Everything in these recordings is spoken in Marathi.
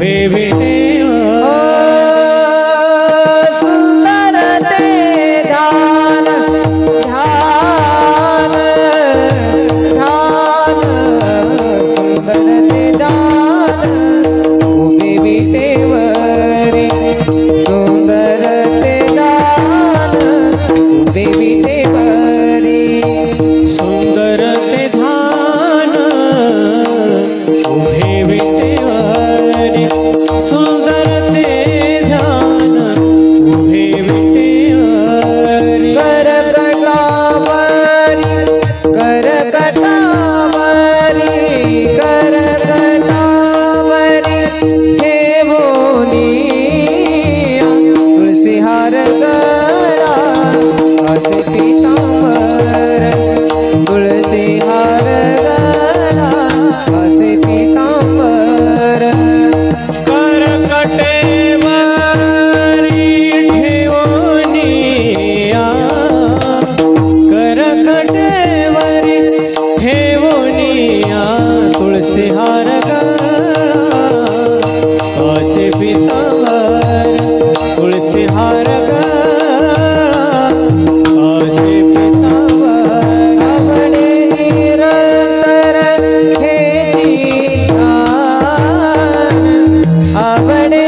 उभे विटेवर सुंदर ते ध्यान ध्यान ध्यान सुंदर ते ध्यान उभे विटेवरी सुंदर ते ध्यान उभे विटेवरी सुंदर ते ध्यान उभे विटेवरी सुंदर ते ध्यान उभे विटेवरी करकटावरी करकटावरी करकटावरी ठेवोनी तुळसी हार गळा असे पीतांबर तुळसी हार गळा असे पीतांबर करकटेवरी ठेवोनिया करकटेवरी ठेवोनिया तुळसी हार असे पीतांबर तुळसी हार असे पीतांबर आवडे निरंतर हेची ध्यान आवडे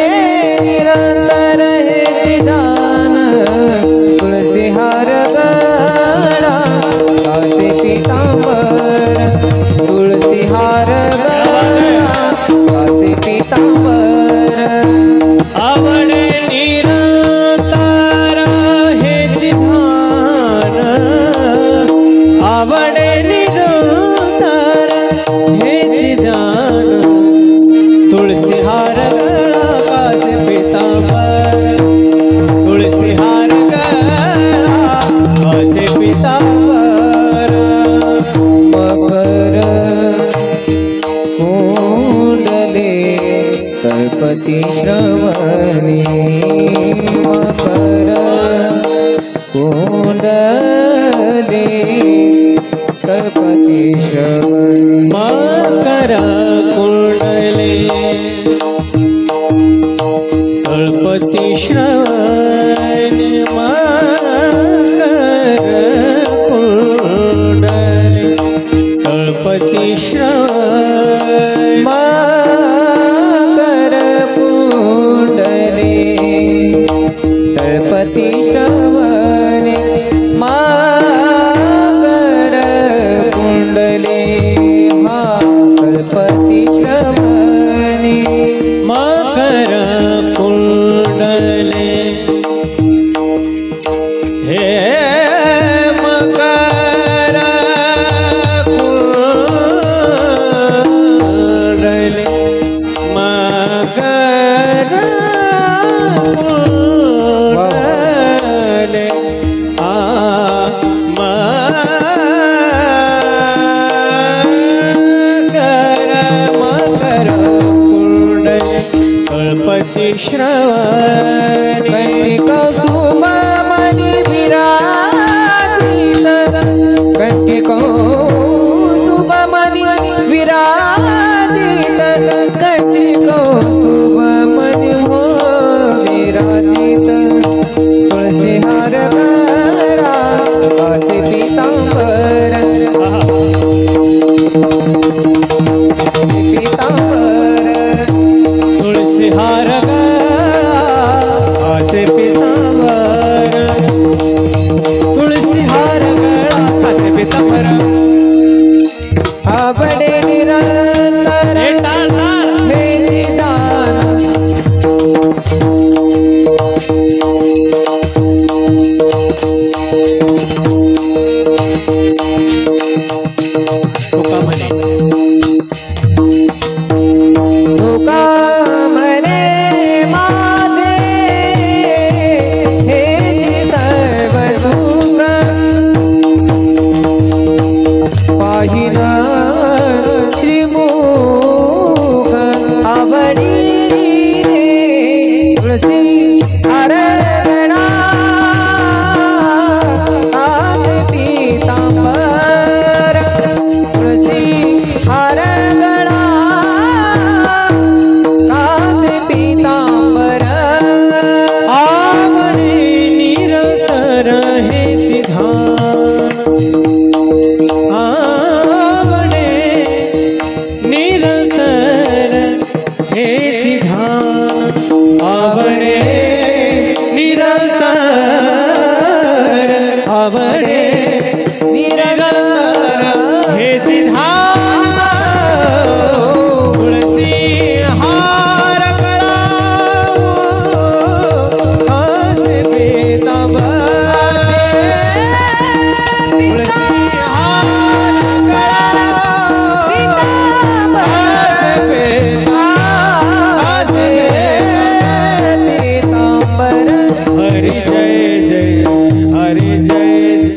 निरंतर हेची ध्यान तुळसी हार गळा असे पीतांबर तुळसी हार गळा असे पीतांबर आवडे निरंतर हेची ध्यान आवडे निरंतर हेची ध्यान तुळसी हार गळा कासे पीतांबर तुळसी हार गळा कासे पीतांबर मकर कुंडले तळपती श्रवणी मकर कुंडले तळपती श्रवणी मकर कुंडले तळपती श्रवणी मकर कुंडले तळपती श्रवणी मकर कुंडले तळपती श्रवणे मकर कुंडले हा तळपती श्रवणे मकर कुंडले हे मकर कुंडले मकर कुंडले मकर कुंडले तळपती श्रवणी कंटिका सुममणि विराजित कंटिका सुममणि विराजित कंटिका सुममणि हो विराजित तुळसी हार गळा असे पीतांबर पीतांबर तुळसी हार गळा असे पीतांबर तुळसी हार गळा असे पीतांबर आवडे निरंतर हेची दान तुका म्हणे तुका म्हणे हे